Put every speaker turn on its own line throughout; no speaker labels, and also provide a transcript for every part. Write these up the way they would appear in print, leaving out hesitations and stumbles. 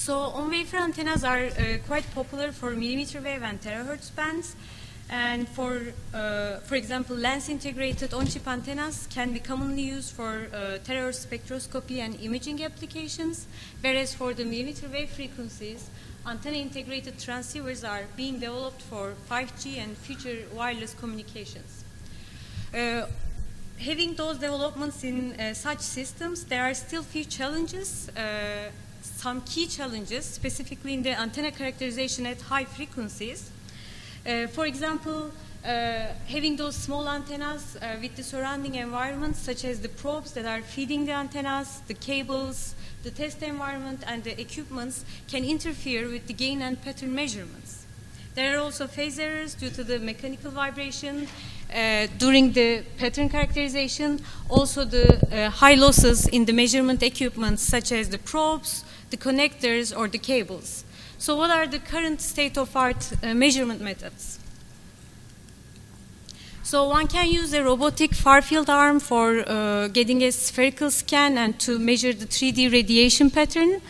So on-wafer antennas are quite popular for millimeter wave and terahertz bands. And for example, lens-integrated on-chip antennas can be commonly used for terahertz spectroscopy and imaging applications, whereas for the millimeter wave frequencies, antenna-integrated transceivers are being developed for 5G and future wireless communications. Having those developments in such systems, there are still few challenges, some key challenges, specifically in the antenna characterization at high frequencies. For example, having those small antennas with the surrounding environment, such as the probes that are feeding the antennas, the cables, the test environment, and the equipments can interfere with the gain and pattern measurements. There are also phase errors due to the mechanical vibration during the pattern characterization, also the high losses in the measurement equipment, such as the probes, the connectors, or the cables. So what are the current state-of-art measurement methods? So one can use a robotic far-field arm for getting a spherical scan and to measure the 3D radiation pattern.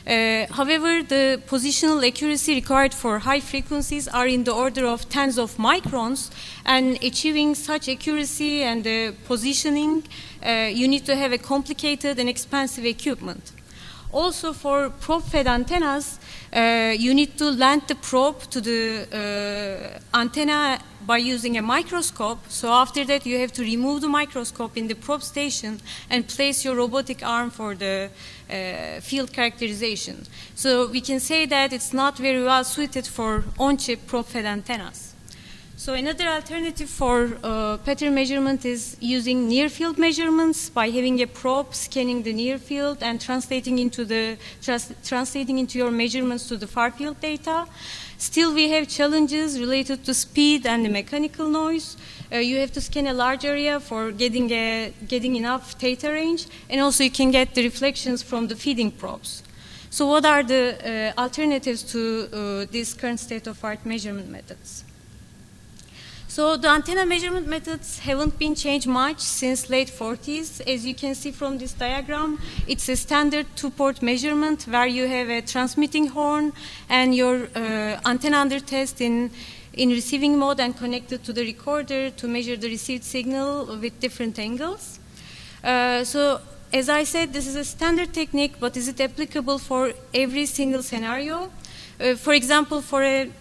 However, the positional accuracy required for high frequencies are in the order of tens of microns, and achieving such accuracy and positioning, you need to have a complicated and expensive equipment. Also, for probe-fed antennas, you need to land the probe to the antenna by using a microscope. So after that, you have to remove the microscope in the probe station and place your robotic arm for the field characterization. So we can say that it's not very well suited for on-chip probe-fed antennas. So another alternative for pattern measurement is using near-field measurements by having a probe scanning the near field and translating into your measurements to the far field data. Still, we have challenges related to speed and the mechanical noise. You have to scan a large area for getting enough theta range, and also you can get the reflections from the feeding probes. So what are the alternatives to these current state-of-art measurement methods? So the antenna measurement methods haven't been changed much since late 40s. As you can see from this diagram, it's a standard two-port measurement where you have a transmitting horn and your antenna under test in receiving mode and connected to the recorder to measure the received signal with different angles. So as I said, this is a standard technique, but is it applicable for every single scenario? For example, for an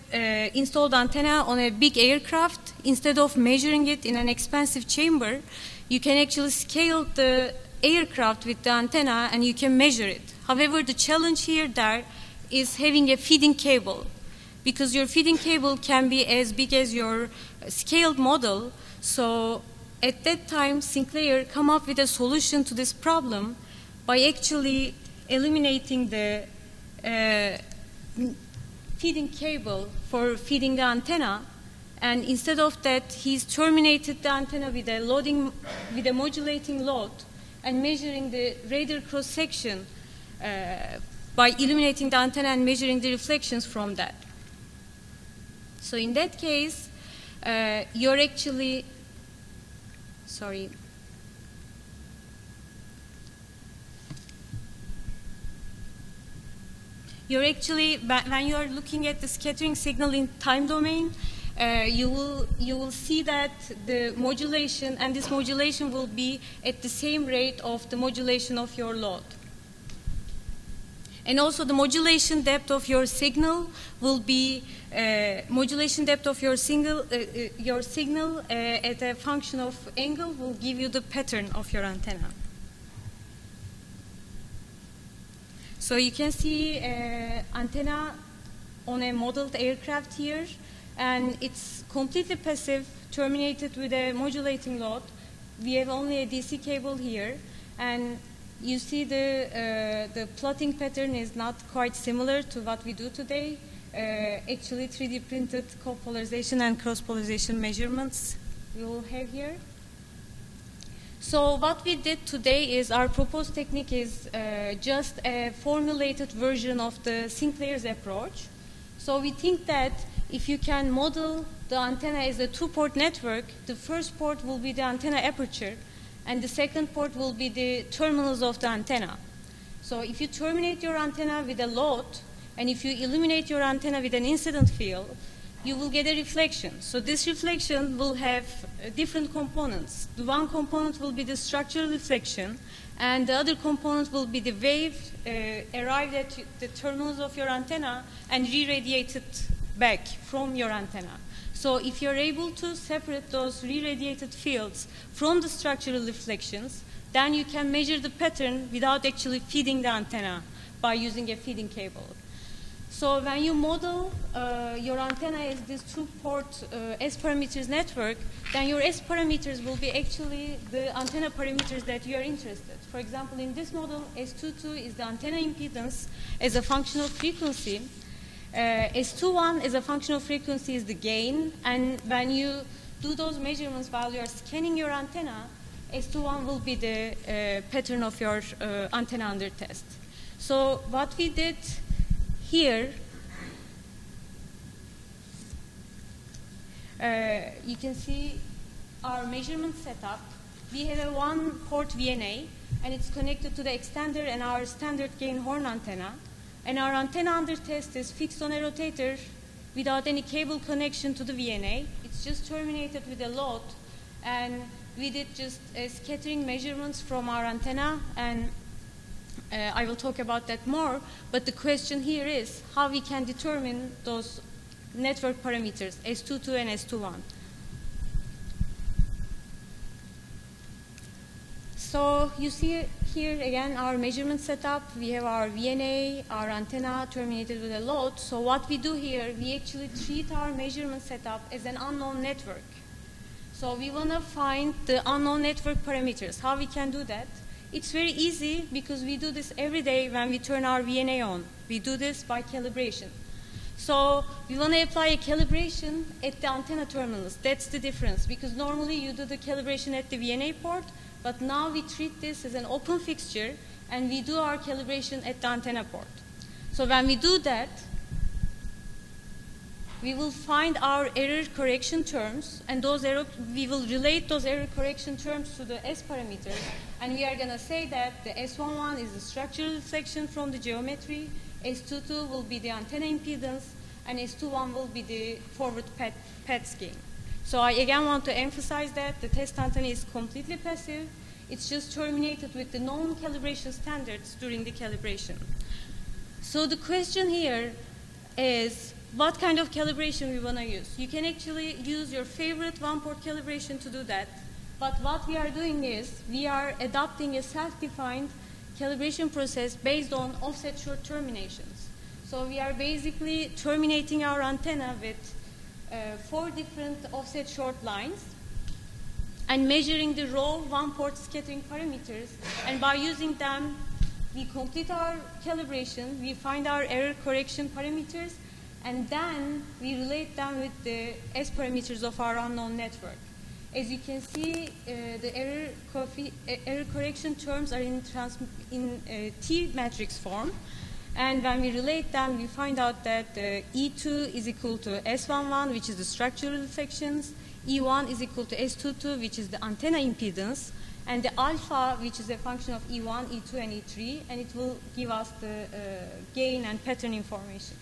installed antenna on a big aircraft, instead of measuring it in an expensive chamber, you can actually scale the aircraft with the antenna and you can measure it. However, the challenge here is having a feeding cable, because your feeding cable can be as big as your scaled model. So at that time, Sinclair came up with a solution to this problem by actually eliminating the feeding cable for feeding the antenna, and instead of that, he's terminated the antenna with a modulating load and measuring the radar cross section by illuminating the antenna and measuring the reflections from that. So in that case, you're actually when you are looking at the scattering signal in time domain, you will see that the modulation, and this modulation will be at the same rate of the modulation of your load. And also the modulation depth of your signal will be modulation depth of your signal at a function of angle will give you the pattern of your antenna. So you can see antenna on a modeled aircraft here, and it's completely passive, terminated with a modulating load. We have only a DC cable here, and you see the plotting pattern is not quite similar to what we do today. Actually, 3D printed copolarization and cross-polarization measurements we will have here. So what we did today is our proposed technique is just a formulated version of the Sinclair's approach. So we think that if you can model the antenna as a two-port network, the first port will be the antenna aperture, and the second port will be the terminals of the antenna. So if you terminate your antenna with a load, and if you illuminate your antenna with an incident field, you will get a reflection. So this reflection will have different components. The one component will be the structural reflection, and the other component will be the wave arrived at the terminals of your antenna and re-radiated back from your antenna. So if you're able to separate those re-radiated fields from the structural reflections, then you can measure the pattern without actually feeding the antenna by using a feeding cable. So when you model your antenna as this two-port S parameters network, then your S parameters will be actually the antenna parameters that you are interested. For example, in this model, S22 is the antenna impedance as a function of frequency. S21 as a function of frequency is the gain. And when you do those measurements while you are scanning your antenna, S21 will be the pattern of your antenna under test. So what we did here, you can see our measurement setup. We have a one-port VNA, and it's connected to the extender and our standard gain horn antenna. And our antenna under test is fixed on a rotator without any cable connection to the VNA. It's just terminated with a load. And we did just scattering measurements from our antenna, and I will talk about that more. But the question here is how we can determine those network parameters, S22 and S21. So you see here again our measurement setup. We have our VNA, our antenna terminated with a load. So what we do here, we actually treat our measurement setup as an unknown network. So we want to find the unknown network parameters. How we can do that? It's very easy because we do this every day when we turn our VNA on. We do this by calibration. So we want to apply a calibration at the antenna terminals. That's the difference, because normally you do the calibration at the VNA port, but now we treat this as an open fixture and we do our calibration at the antenna port. So when we do that, we will find our error correction terms, and we will relate those error correction terms to the S parameters, and we are going to say that the S11 is the structural reflection from the geometry, S22 will be the antenna impedance, and S21 will be the forward path gain. So I again want to emphasize that the test antenna is completely passive. It's just terminated with the known calibration standards during the calibration. So the question here is, what kind of calibration we want to use? You can actually use your favorite one-port calibration to do that. But what we are doing is we are adopting a self-defined calibration process based on offset short terminations. So we are basically terminating our antenna with 4 different offset short lines and measuring the raw one-port scattering parameters. And by using them, we complete our calibration, we find our error correction parameters, and then we relate them with the S parameters of our unknown network. As you can see, the error correction terms are in T matrix form. And when we relate them, we find out that E2 is equal to S11, which is the structural reflections. E1 is equal to S22, which is the antenna impedance. And the alpha, which is a function of E1, E2, and E3. And it will give us the gain and pattern information.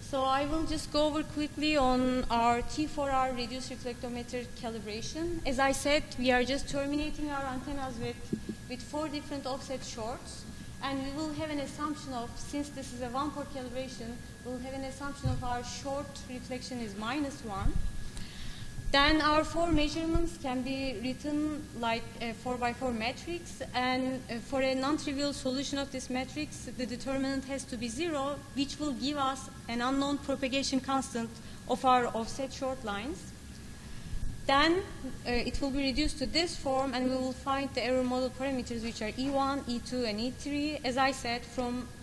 So I will just go over quickly on our T4R reduced reflectometer calibration. As I said, we are just terminating our antennas with 4 different offset shorts. And we will have an assumption of, since this is a one-port calibration, we'll have an assumption of our short reflection is -1. Then our 4 measurements can be written like a 4x4 matrix, and for a non-trivial solution of this matrix, the determinant has to be 0, which will give us an unknown propagation constant of our offset short lines. Then it will be reduced to this form, and we will find the error model parameters, which are E1, E2, and E3. As I said,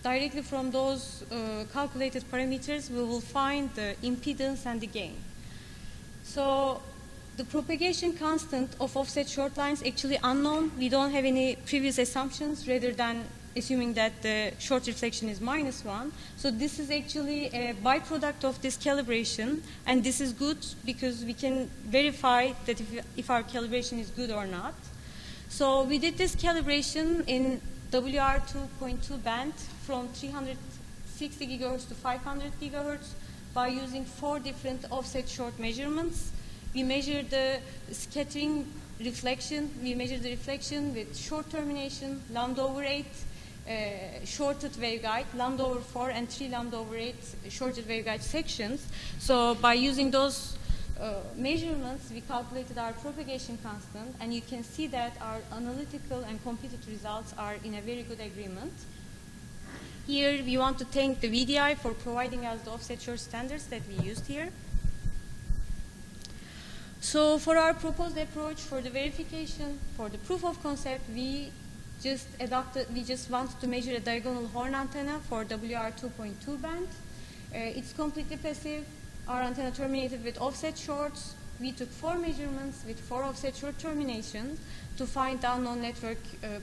directly from those calculated parameters, we will find the impedance and the gain. So the propagation constant of offset short lines actually unknown. We don't have any previous assumptions rather than assuming that the short reflection is -1. So this is actually a byproduct of this calibration, and this is good because we can verify that if our calibration is good or not. So we did this calibration in WR2.2 band from 360 gigahertz to 500 gigahertz by using 4 different offset short measurements. We measured the scattering reflection. We measured the reflection with short termination, lambda over 8, shorted waveguide, lambda over 4, and 3 lambda over 8 shorted waveguide sections. So by using those measurements, we calculated our propagation constant, and you can see that our analytical and computed results are in a very good agreement. Here, we want to thank the VDI for providing us the offset short standards that we used here. So for our proposed approach for the verification, for the proof of concept, we just wanted to measure a diagonal horn antenna for WR2.2 band. It's completely passive. Our antenna terminated with offset shorts. We took 4 measurements with 4 offset short terminations to find the unknown network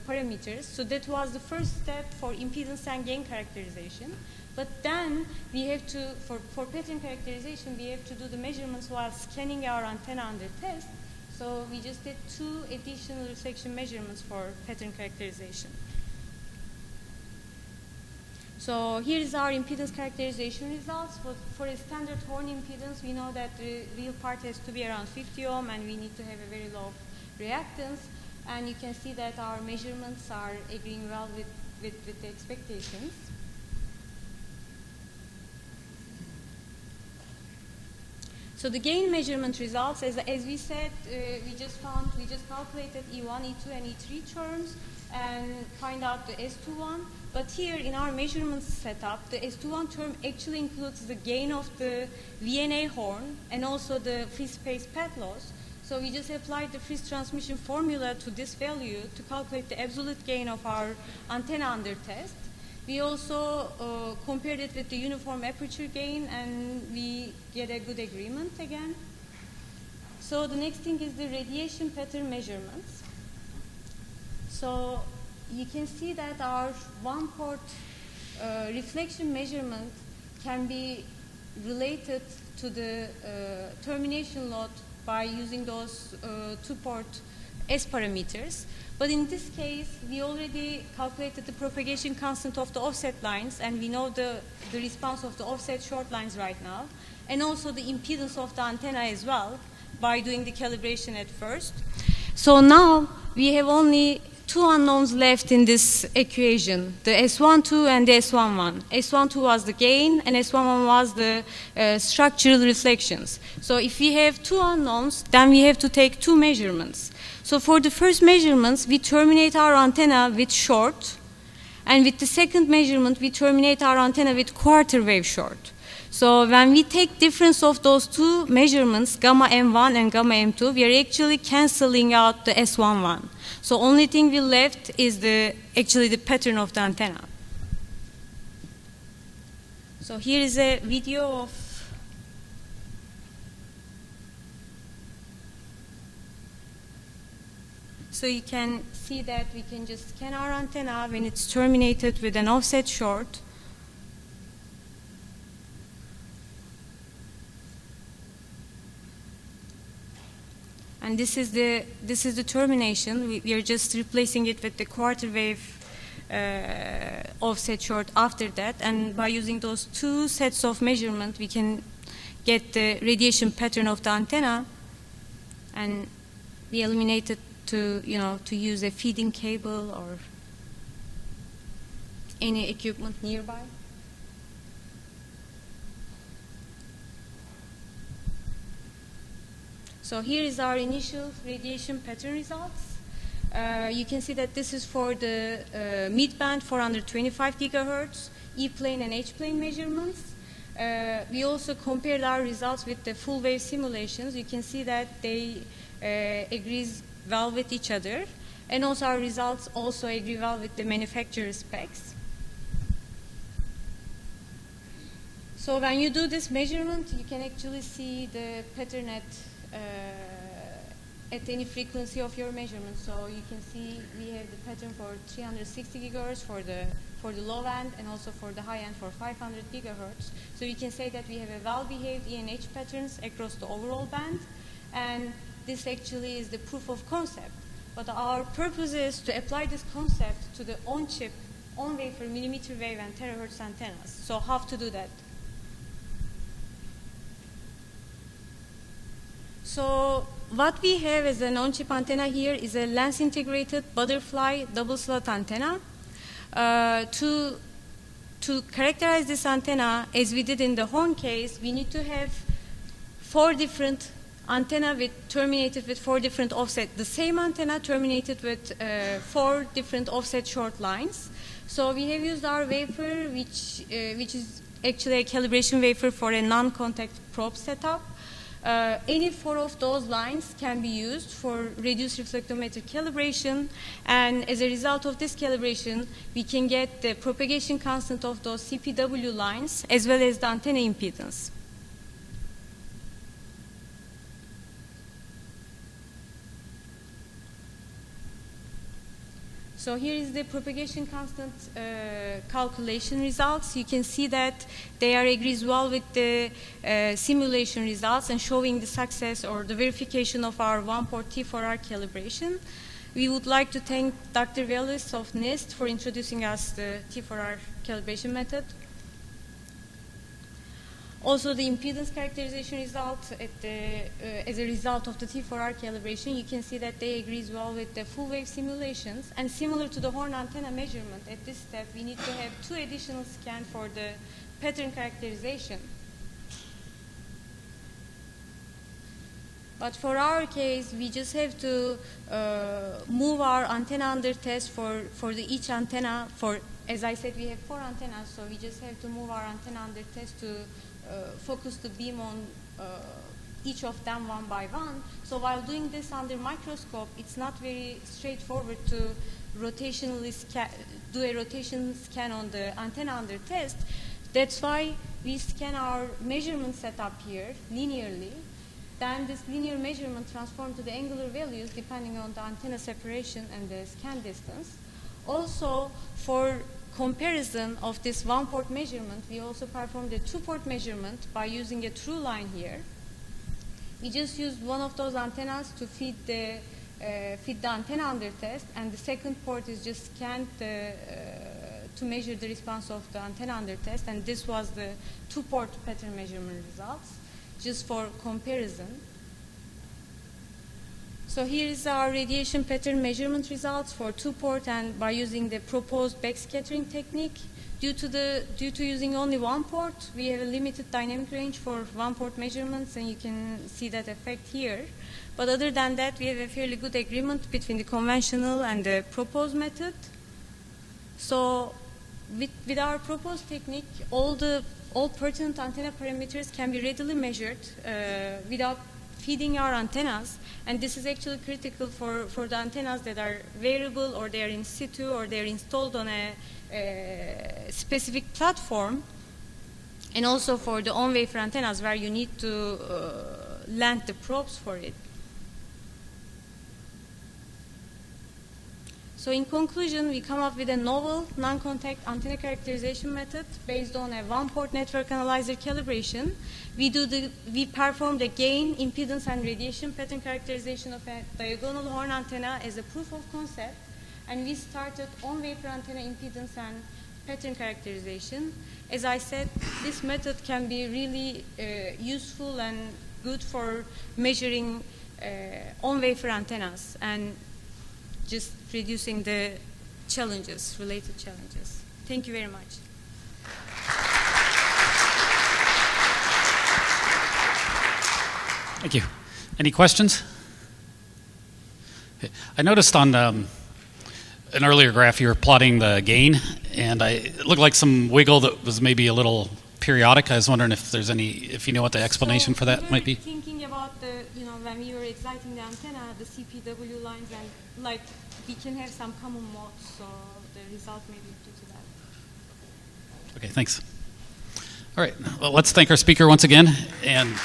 parameters. So that was the first step for impedance and gain characterization. But then we have to, for pattern characterization, we have to do the measurements while scanning our antenna under test. So we just did 2 additional reflection measurements for pattern characterization. So here is our impedance characterization results. For a standard horn impedance, we know that the real part has to be around 50 ohm, and we need to have a very low reactance. And you can see that our measurements are agreeing well with the expectations. So the gain measurement results, as we said, we just calculated E1, E2, and E3 terms and find out the S21. But here in our measurement setup, the S21 term actually includes the gain of the VNA horn and also the free space path loss. So we just applied the phase transmission formula to this value to calculate the absolute gain of our antenna under test. We also compared it with the uniform aperture gain, and we get a good agreement again. So the next thing is the radiation pattern measurements. So you can see that our one-port reflection measurement can be related to the termination load by using those 2-port S parameters. But in this case, we already calculated the propagation constant of the offset lines, and we know the response of the offset short lines right now, and also the impedance of the antenna as well by doing the calibration at first. So now we have only 2 unknowns left in this equation, the S12 and the S11. S12 was the gain, and S11 was the structural reflections. So if we have 2 unknowns, then we have to take 2 measurements. So for the first measurements, we terminate our antenna with short, and with the second measurement, we terminate our antenna with quarter wave short. So when we take difference of those 2 measurements, gamma M1 and gamma M2, we are actually canceling out the S11. So only thing we left is actually the pattern of the antenna. So here is a video of so you can see that we can just scan our antenna when it's terminated with an offset short. And this is the termination. We are just replacing it with the quarter wave offset short after that. And by using those 2 sets of measurement, we can get the radiation pattern of the antenna. And we eliminated to use a feeding cable or any equipment nearby. So here is our initial radiation pattern results. You can see that this is for the mid-band 425 gigahertz, E-plane and H-plane measurements. We also compared our results with the full wave simulations. You can see that they agrees well with each other. And also our results also agree well with the manufacturer specs. So when you do this measurement, you can actually see the pattern at any frequency of your measurement. So you can see we have the pattern for 360 gigahertz for the low end, and also for the high end for 500 gigahertz. So you can say that we have a well-behaved E&H patterns across the overall band, and this actually is the proof of concept. But our purpose is to apply this concept to the on-chip, on-wafer millimeter wave and terahertz antennas. So how to do that? So what we have as an on-chip antenna here is a lens-integrated butterfly double-slot antenna. To characterize this antenna, as we did in the horn case, we need to have 4 different antenna terminated with 4 different offset. The same antenna terminated with 4 different offset short lines. So we have used our wafer, which is actually a calibration wafer for a non-contact probe setup. Any 4 of those lines can be used for reduced reflectometer calibration, and as a result of this calibration, we can get the propagation constant of those CPW lines as well as the antenna impedance. So here is the propagation constant calculation results. You can see that they agrees well with the simulation results and showing the success or the verification of our one-port T4R calibration. We would like to thank Dr. Wallace of NIST for introducing us the T4R calibration method. Also, the impedance characterization result as a result of the T4R calibration, you can see that they agrees well with the full wave simulations. And similar to the horn antenna measurement, at this step, we need to have 2 additional scans for the pattern characterization. But for our case, we just have to move our antenna under test for each antenna. As I said, we have 4 antennas, so we just have to move our antenna under test to focus the beam on each of them one by one. So while doing this under microscope, it's not very straightforward to rotationally do a rotation scan on the antenna under test. That's why we scan our measurement setup here linearly. Then this linear measurement transforms to the angular values depending on the antenna separation and the scan distance. Also, for comparison of this one-port measurement, we also performed a 2-port measurement by using a true line here. We just used one of those antennas to feed the antenna under test, and the second port is just scanned to measure the response of the antenna under test, and this was the 2-port pattern measurement results, just for comparison. So here is our radiation pattern measurement results for 2-port, and by using the proposed backscattering technique. Due to using only 1 port, we have a limited dynamic range for 1-port measurements, and you can see that effect here. But other than that, we have a fairly good agreement between the conventional and the proposed method. So with our proposed technique, all pertinent antenna parameters can be readily measured without feeding our antennas, and this is actually critical for the antennas that are variable, or they are in situ, or they are installed on a specific platform, and also for the on-wafer antennas where you need to land the probes for it. So in conclusion, we come up with a novel non-contact antenna characterization method based on a 1-port network analyzer calibration. We perform the gain, impedance, and radiation pattern characterization of a diagonal horn antenna as a proof of concept, and we started on-wafer antenna impedance and pattern characterization. As I said, this method can be really useful and good for measuring on-wafer antennas and just reducing the challenges, related challenges. Thank you very much.
Thank you. Any questions? I noticed on an earlier graph you were plotting the gain, and it looked like some wiggle that was maybe a little periodic. I was wondering if there's if you know what the explanation for that might be.
Thinking about when we were exciting the antenna, the CPW lines, and we can have some common modes, so the result may be due to that.
Okay, thanks. All right, well, let's thank our speaker once again, and